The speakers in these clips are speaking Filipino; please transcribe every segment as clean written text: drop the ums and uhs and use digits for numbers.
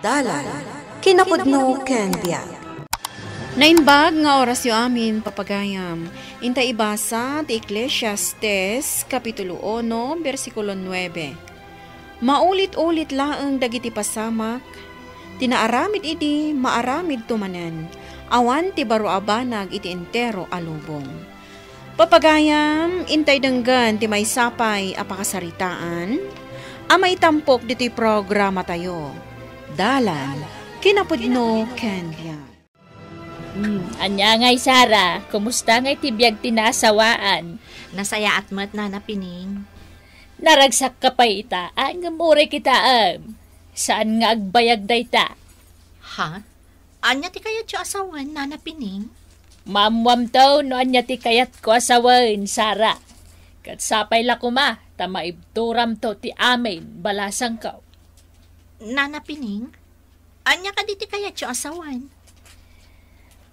Dalan, kinapudno ken biag. Nainbag nga oras yu amin papagayam. Inta ibasa ti Ecclesiastes Kapitulo 1, versikulo 9. Maulit-ulit laeng dagiti pasamak, tinaaramid iti maaramid tumanen, awan ti baro abanag iti entero alubong. Papagayam, intay denggan ti may sapay apakasaritaan, amay tampok dito'y programa tayo. Dalan, kinapudno ken biag. Anya ngay Sara, kumusta ngay tibiyag tinasawaan? Nasaya at mat na napining. Naragsak ka pa ita, ang mure kita Saan nga agbayag da ita? Ha? Anya ti kayat yung asawan na napining? Mamwam to, no anya ti kayat ko asawan, Sara. Katsapay la kuma, tamaibturam to ti amin, balasang ka. Na napining? Anya ka di ti kayat yung asawan?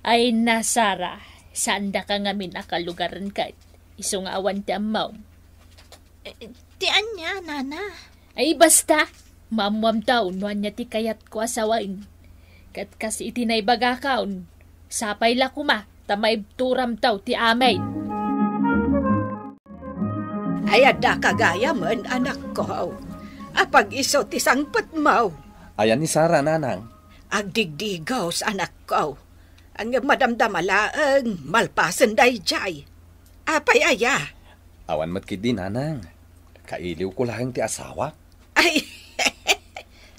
Ay na, Sara, saan da ka ngamin akalugaran ka? Isungawan ti amaw. Ti anya, nana? Ay basta, mamwam taon, no anya ti kayat ko asawain. Kat kasi itinay bagakaon, sapay la kuma, tamaibturam taw ti amay. Ay ada kagaya man, anak ko. Apag iso ti sangpet mo. Ayan ni Sara, nanang. Agdigdigaw sa anak ko. Ang madamdamalaang malpasan day jay. Apay aya. Awan matkidi, nanang. Kailiw ko lang ti asawa.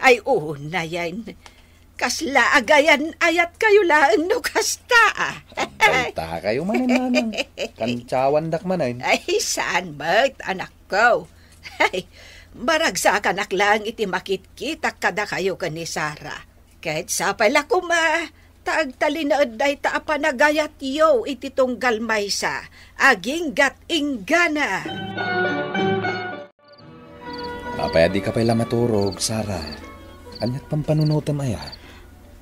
Ay una yan. Kasla agayan ayat kayo lang no kasta. Balta kayo manin, nanang. Kantsawan dak manin. Ay saan ba't anak ko? Ay, maragsakan lang iti makit-kita kada kayo ka ni Sara. Kahit sa pala kuma, taagtalinaad day taapanagayat yo iti tunggal maysa, aging gat inggana. Apay di ka pala maturog, Sara. Anyat pampanunutan aya.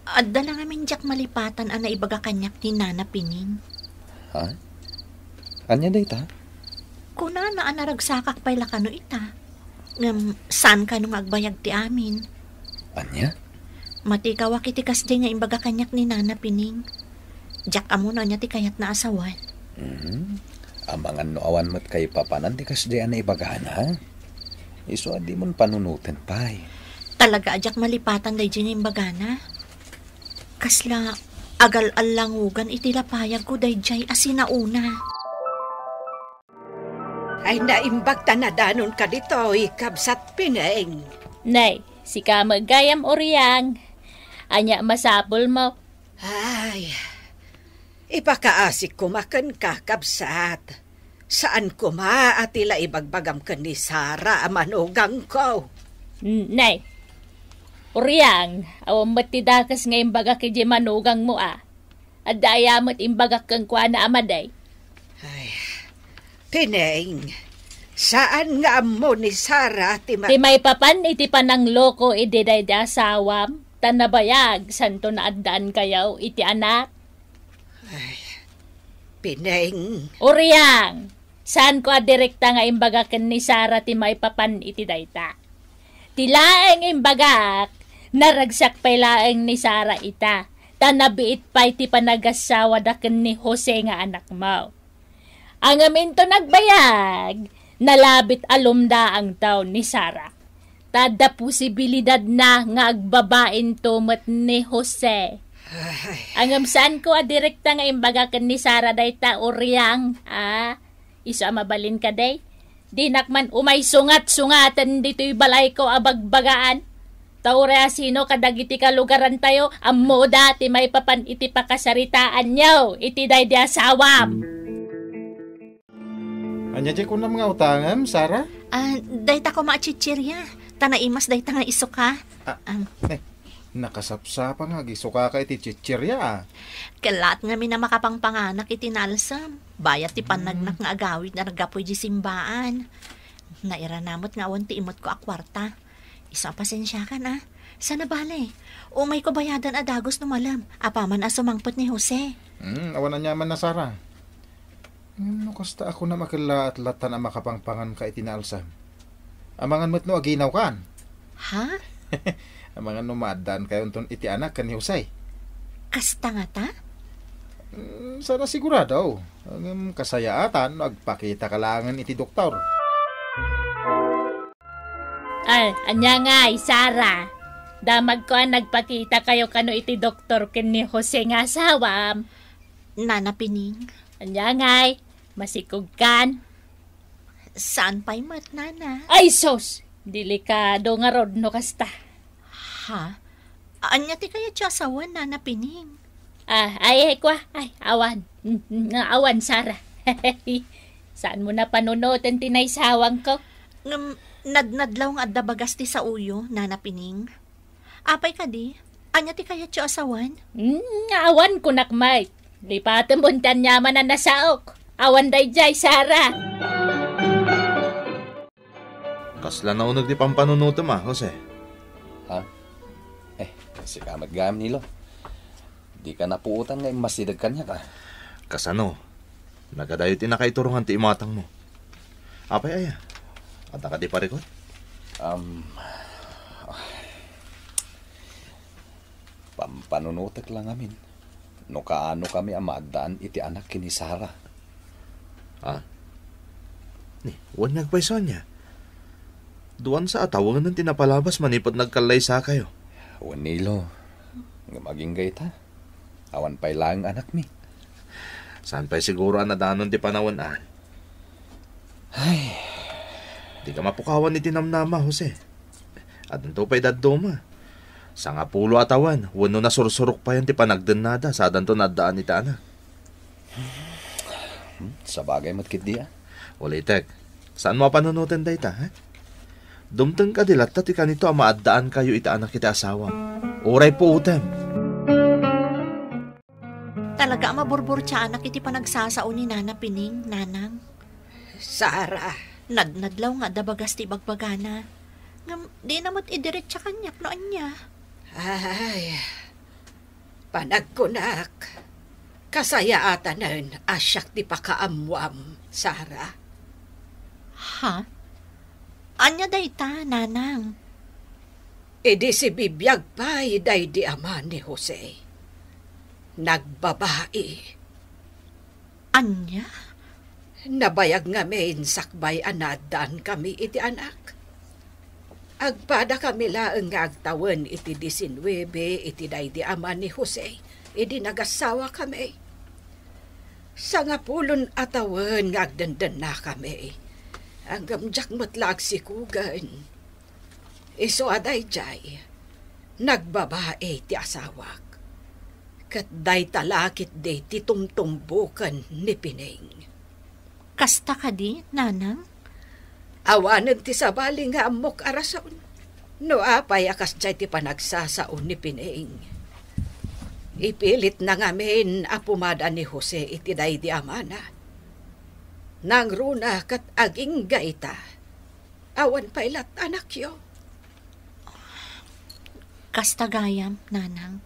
Adda lang amin jak malipatan ang naibaga kanyak ni Nana Pining. Ha? Anya day ta? Kuna na anaragsakak pala kano ita. Saan ka nung agbayag ti amin? Anya? Matikawa kitikas din nga imbaga kanyak ni Nana Pining. Jak amuno niya ti kayat na asawan. Amangan no awan mat kay papanan ti kas diyan na ibagana. Iso adi mon panunutin pay. Talaga ajak malipatan day dyan imbaga na. Kasla agal-alangugan itilapayag ko day jay asinauna. Ay naimbag tanadanon ka dito, ikabsat pineng. Nay, si ka magayam oriyang. Anya masapol mo. Ay, ipakaasik kumakan ka, kabsat. Saan kuma at ila ibagbagam ka ni Sara, amanugang ko? Nay, oriyang, awang matidakas nga imbaga kay manugang mo At dayamot imbagak kang kwa na amaday. Ay, Pineng, saan nga mo ni Sara Ti may papan iti panang loko ididay di asawam, tanabayag, santo na addaan kayaw iti anak. Ay, Pineng. Uriyang, saan ko direkta nga imbagak ni Sara ti may papan iti dayta. Tilaeng imbagak, naragsak pay laeng ni Sara ita, tanabiit pa iti panagasawa daken ni Jose nga anak mo. Ang aminto nagbayag, nalabit alumda ang taon ni Sara. Tada posibilidad na nga agbabain tumat ni Jose. Ang saan ko direkta nga imbagakan ni Sara dayta uriyang, isa mabalin ka day. Dinakman umay sungat-sungatan dito'y balay ko abagbagaan. Taure sino kadagiti kalugaran tayo, ang moda ti may papan iti pakasaritaan nyo, iti day di asawam. Anya di ko na mga utangam, Sara? Dayta ko maachichirya. Tanaimas dayta nga iso ka. Nakasapsapa nga, gisuka ka iti chichirya. Kalat nga mina makapangpanganak iti nalsam. Bayat ti panagnak nga agawid na nagapoy di simbaan. Nairanamot nga awan ti imot ko akwarta. Isa pasensya ka na. Sana bale. Umay ko bayadan adagos no malam. Apaman asumangpot ni Jose. Awan na nyaman na, Sara. No, kasta ako na makila at latan ang makapangpangan ka itinalsam. Amangan mo't no aginaw kan. Ha? Ang mga numadan kayo ton iti anak kan ni Jose. Kasta nga ta? Sana sigurado. Ang kasayaatan, agpakita kalangan iti doktor. Ay, anya nga, Sara. Damag ko nagpakita kayo kano iti doktor ken ni Jose nga asawam. Nana Pining. Anya nga, masikog kan. Saan pa'y mat, Nana? Ay, sos! Delikado nga rod no kasta. Ha? Anya ti kaya ti asawan, Nana Pining? Ay, awan. Nga awan, Sara. Saan mo na panunutin tinaysawang ko? Nadnadlaw nga adda bagas ti sa uyo, Nana Pining. Apay ka di? Anya ti kaya ti asawan? Nga awan ko nakmay. Lipatin buntan yaman na nasaok. Awan day jay, Sara. Kasla na unag di pampanunutom Jose. Ha? Si kamat gam nilo. Di ka napuutan nga masidag kanya ka. Kasano? Nagadayo tinakaiturungan ti imatang mo. Apay aya? At ka di parikot? Pampanunutek lang amin. No kaano kami amadaan iti anak kini Sara. Ni, huwag nagpaisan niya. Duwan sa atawang ng tinapalabas manipot nagkalay sa kayo. Huwag nilo. Nga maging gayta. Awan pa'y lang anak mi. Saan pa'y siguro anadanon ti panawanaan? Ay, di ka mapukawan ni tinamnama, Jose. At ito pa'y dadoma. Sa nga pulo atawan, wano na sursurok pa yan ti panagdanada sa adanto nadaan ni anak. Sa bagay matkit di Ulitek, saan mo panunutin day ta, ha? Dumteng ka dilat ti kanito ang maaddaan kayo ita anak kita asawa. Oray po utem. Talaga maburbur tiya anak iti panagsasao ni Nana Pining, Nanang. Sara, Nadnadlaw nga da bagas ti bagbagana. Ngam, di namot idiretsa kanyak no anya. ay, panagkunak. Kasayaatanan asyak ti pakaamwam, Sara. Ha? Anya dayta, Nanang? Idi si bibiyag pa'y day di ama ni Jose. Nagbabae. Anya? Nabayag nga main sakbay anadan kami iti anak. Agpada kami laeng nga agtawan iti 19 iti day di ama ni Jose. Idi nagasawa kami. Sa nga pulon atawan nga agdandan na kami. Ang gamjak matlag si kugan. Iso aday jay. Nagbabae ti asawak. Kat day talakit day ti tumtumbukan ni Pining. Kasta ka di, Nanang? Awanan ti sabali nga amok arason. No apay akas jay ti panagsasaon ni Pining. Ipilit na ngamin apumada ni Jose iti day di amana. Nang runa kat aging gaita. Awan pailat anak yo. Kasta gayam, Nanang.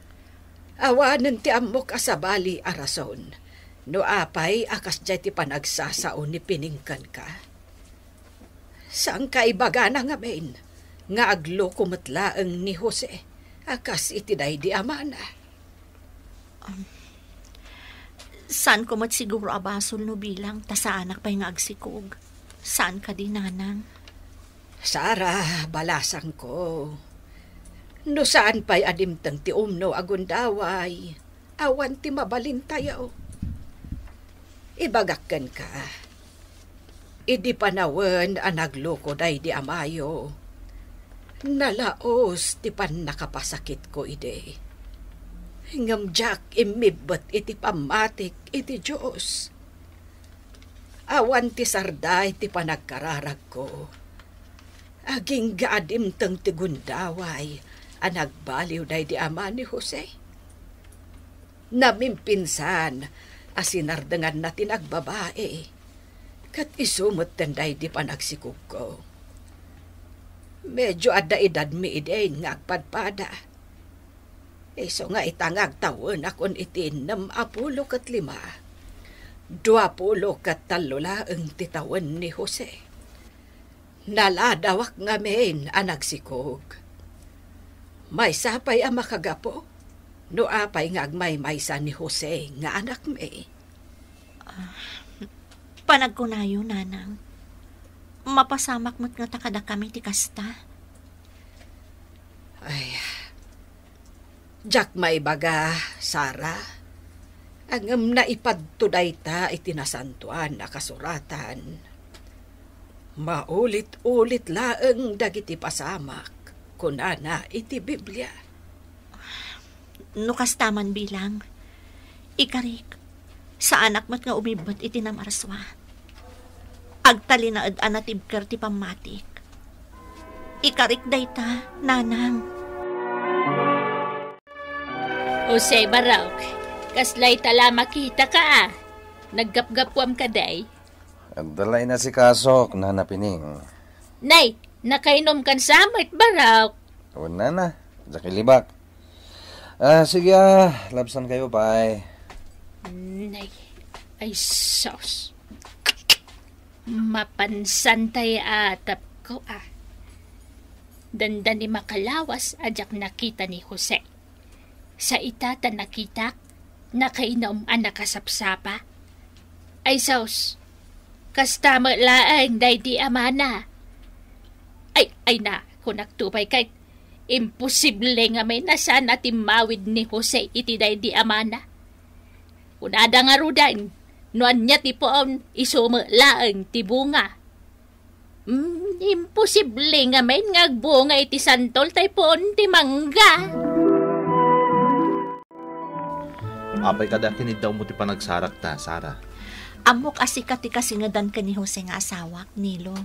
Awanan ti amok asabali arason. No apay akas jay ti panagsasaon ni Piningkan ka. Saan ka ibaga na ngamin? Nga aglo kumatlaang ni Jose. Akas iti day di amana. Saan ko siguro abasol no bilang ta sa anak pa'y nga agsikog? Saan ka di, Nanang? Sara, balasang ko. No saan pa'y adimtang ti umno agundaway. Awan ti mabalintayaw. Ibagakkan ka. Idi panawen ang nagloko day di amayo. Nalaos ti pan nakapasakit ko ide. Ngamjak imibot iti pamatik iti Diyos. Awan ti sarday ti panagkararag ko. Aging gaadim tang ti gundaway ang nagbaliw day di ama ni Jose. Namimpinsan asinardangan na tinagbabae. Kat isumot tanday di panagsikog ko. Medyo adda edad mi idein nga agpadpada. Iso nga itangag tawon akon itinam 25. 20 kat talula ang titawan ni Jose. Naladawak nga men ang nagsikog. May sapay ang makagapo. No apay nga agmay-maysa ni Jose nga anak me. Panagkunayo, nanang. Mapasamak mo't nga takada kami ti kasta. Ay, Jack may baga, Sara. Ang naipadtuday ta itinasantuan na kasuratan. Maulit-ulit laeng dagiti pasamak kunana iti Biblia. No kastaman bilang, ikarik, sa anak mo't nga umibot iti namarswa. Agtalinaad anatibker ti pamatik. Ikarik dayta, nanang. Jose Barok, kaslay tala makita ka Naggapgapwam ka day. Agdalay na si Kasok, nanapining. Nay, nakainom kan samit Barok. Una na, Jakilibak. Sige labsan kayo, bye. Nay, ay sos. Mapansan tayo atap ko Dandan ni makalawas ajak nakita ni Jose. Sa itata nakita, nakainom ang nakasapsapa. Ay sos, kastama laang day di amana. Ay na, kung nagtupay kay, imposible nga may nasaan at imawid ni Jose iti day di amana. Kung ada nga rudan, noan niya ti poon isuma laang ti bunga. Imposible nga may ngagbunga iti santol tay poon ti mangga. Apay kada kinid daw mo ti panagsarak ta, Sara. Amok asika ti kasingadan ka ni Jose nga asawak, Nilo.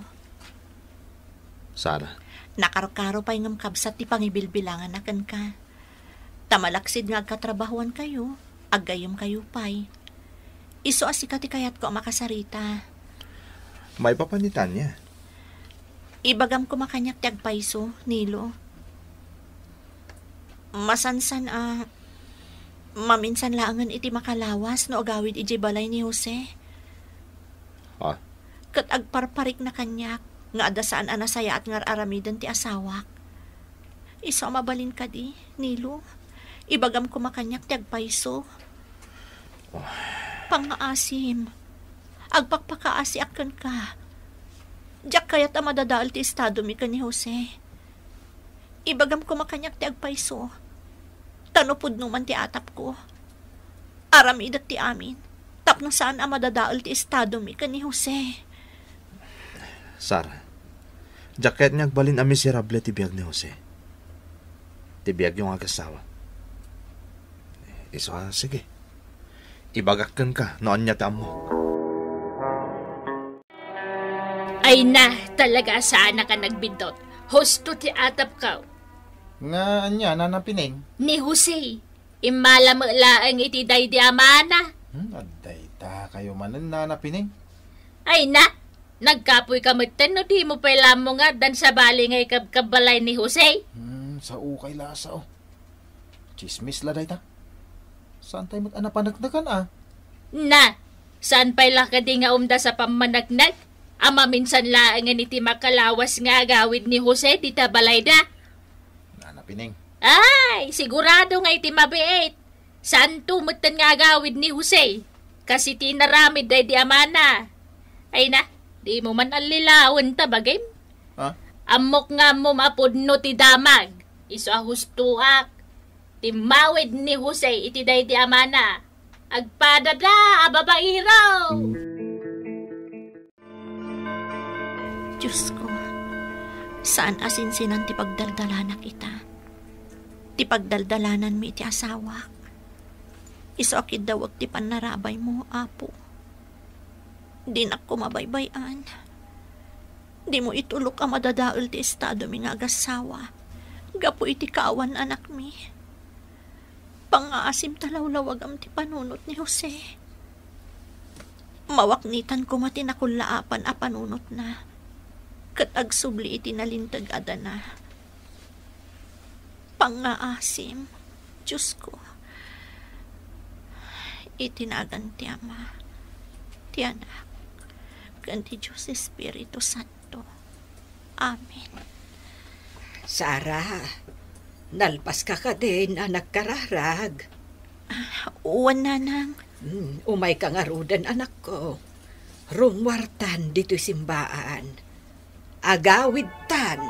Sara. Nakarokaro pa'y ngam kabsat ti pangibilbilangan na kan ka. Tamalaksid nga agkatrabahuan kayo, aggayom kayo pa'y. Iso asika ti kayat ko makasarita. May papanitan niya. Ibagam ko makanyak ti agpaiso, Nilo. Masansan maminsan laangan iti makalawas no agawid iti balay ni Jose. Kat agparparik na kanyak, nga adasaan anasaya at ngar aramidan ti asawak. Iso mabalin ka di, Nilo. Ibagam ko makanyak ti agpaiso. Pangaasim. Agpakpakaasi akan ka. Diyak kaya't amadadaal ti estado mi ka ni Jose. Ibagam ko makanyak ti agpaiso. Tanupod numan ti atap ko. Aramidat ti amin. Tapno saan amadadaal ti estado mi ka ni Jose. Sara, jacket niya agbalin a miserable ti biyag ni Jose. Ti biyag yung agasawa. Iso sige. Ibagakkan ka, noon niya tamo. Ay na, talaga sana ka nagbindot. Hosto ti atap ka. Nga anya, nanapining. Ni Jose, imalamalaang iti day di amana. Aday ta, kayo manan nanapining. Ay na, nagkapoy ka matan no di mo pala mo nga dan sa bali ngay kabalay ni Jose. Sa ukay lasa Chismis la day ta. Saan tayo mag-anapanagdagan Na, saan pala ka di nga umda sa pamanagnag? Ama minsan laangan iti makalawas nga agawid ni Jose di tabalay da. Nanapining. Ay, sigurado nga iti mabiit. Saan tumutan nga agawid ni Jose? Kasi tinaramid day di amana. Ay na, di mo man alilawan tabagim. Amok nga mo mapudno ti damag. Iso ahustuak. Timawid ni Jose iti day di amana. Agpadada, ababairaw. Diyos ko, saan asinsinan ti pagdaldalanan kita? Ti pagdaldalanan mi ti asawak. Iso akid dawag ti panarabay mo, apo. Di na ko mabaybayan. Di mo itulok ang madadaol ti estado mi nga agasawa. Gapo iti kawan anak mi. Pangaasim talawlawag am ti panunot ni Jose. Mawaknitan ko matinakulaapan a panunot na. Kat agsubli iti nalintag adana. Pangaasim, Diyos ko. Itinagan ti Ama, ti Anak, kanti Diyos Espiritu Santo. Amen. Sara, Nalpas ka din, anak kararag. Uwan, nanang. Umay ka nga rudan, anak ko. Rungwartan dito simbaan. Agawid tan.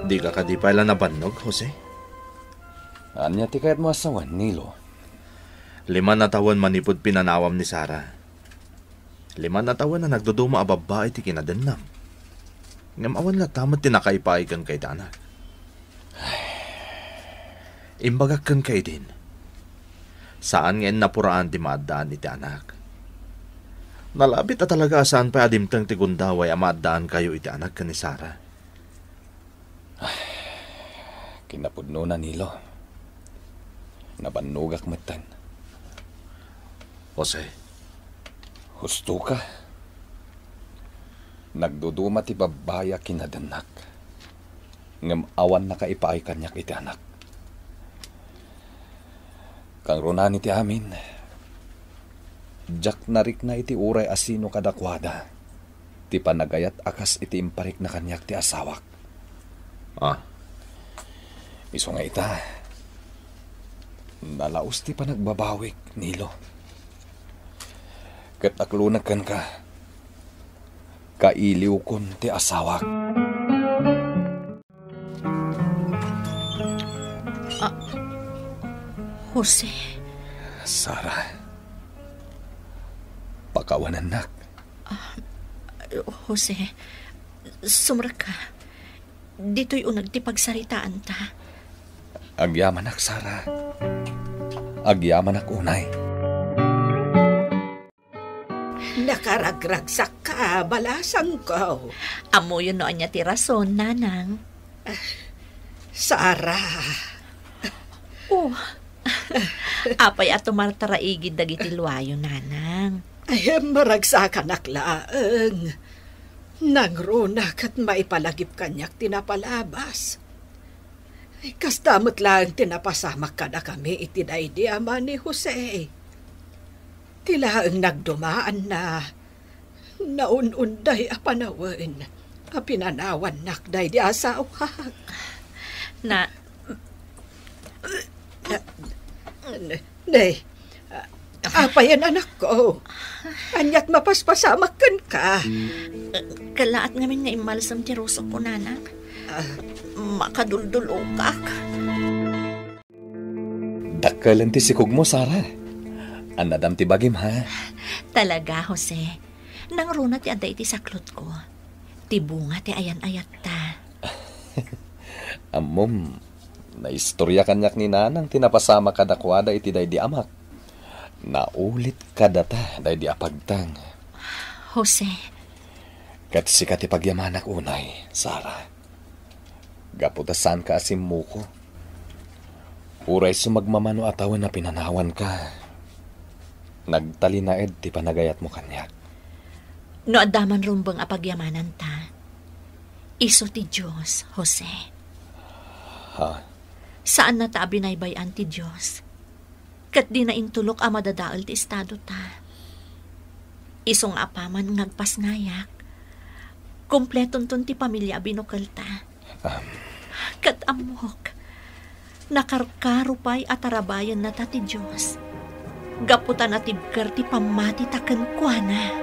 Di ka kadi pala nabannog, Jose? Anya ti kayat mo asawan, Nilo? 5 na taon manipod pinanawam ni Sara. 5 na taon na nagduduma a babae ti kinadennam. Ngam awan nga tamat tinakaipay kang kay anak. Imbagak kang kay din. Saan ngayon napuraan ti maadaan iti anak? Nalabit na talaga saan pa adimtang ti gundaway a maadaan kayo iti anak ka ni Sara. Kinapudno na, Nilo. Nabanugak matan. Jose, Husto ka. Nagduduma ti babaya kinadanak. Ngam awan na kaipaay kanyak iti anak. Kang runani ti amin. Jak narik na iti uray asino kadakwada. Ti panagayat akas iti imparik na kanyak ti asawak. Iso nga ita. Nalaos ti panagbabawik, Nilo. Kat aklunakan ka. Kailiw kon ti asawak. Jose. Sara. Pakawanan nak. Jose, sumra ka. Dito'y unag ti pagsaritaan ta. Agyaman ak, Sara. Agyaman ak unay. Nakaragragsak ka, balasang ko. Amo yun noon niya ti rason, nanang. Sara. Oh. Apay ato martaraigid dagiti luwayo, nanang. Ay, maragsakan aklaang. Nangrunak at maipalagip kanyak tinapalabas. Ay, kastamot lang tinapasamak ka na kami itinay di ama ni Jose. Tila ang nagdumaan na naununday a panawin. A pinanawan nakday di asawa. Na, Nay, apayan anak ko. Anyat mapaspasamak kan ka. kalaat ngamin nga imalsam ti ruso ko, nanang. Makaduldulokak. Dakkalan ti sikog mo, Sara. Anadam ti bagim, ha? Talaga, Jose. Nang runa ti aday ti saklot ko. Ti bunga ti ayan-ayat ta. Amom, naistorya kanyak ni nanang tinapasama kadakwada iti day di amak. Naulit kadata day di apagtang. Jose. Kat sikat ipagyamanak unay, Sara. Gaputasan ka asim mo ko. Uray sumagmamano atawan na pinanawan ka. Nagtalinaed ti panagayat mo kanyak. No adaman rumbang apagyamanan ta. Iso ti Diyos, Jose. Ha? Saan na ta binaybayan ti Diyos? Kat di na intulok a madadaal ti estado ta. Isong apaman ngagpas ngayak. Kompleton ton ti pamilya binukal ta. Kat amok. Nakarkarupay at arabayan na ta ti Diyos. Gaputan at ibgar ti pamati taken kuana.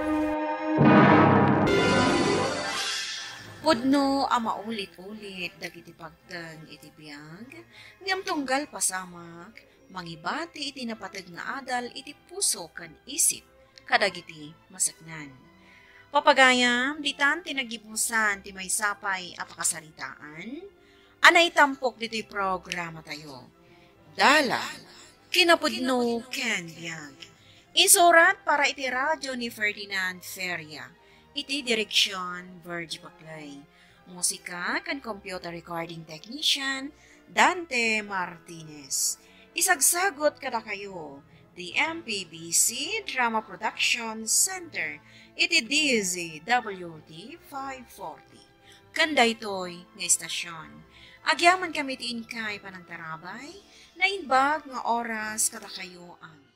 Pudno ang maulit-ulit dagiti pagtang iti biyag, ngam tunggal pasamak, mangibati iti napatag nga adal iti puso kan isip, kadagiti masaknan. Papagayam, ditan tinagibusan ti may sapay apakasaritaan, anay tampok dito'y programa tayo. Dala, kinapudno ken biyag. Isurat para iti radyo ni Ferdinand Feria. Iti direksyon, Virgie Baclay. Musika kan computer recording technician, Dante Martinez. Isagsagot kada kayo, the MPBC Drama Production Center, iti DZWD 540. Kanday toy nga istasyon. Agyaman kami tiin kay panagtarabay, na inbag nga oras kada kayo ang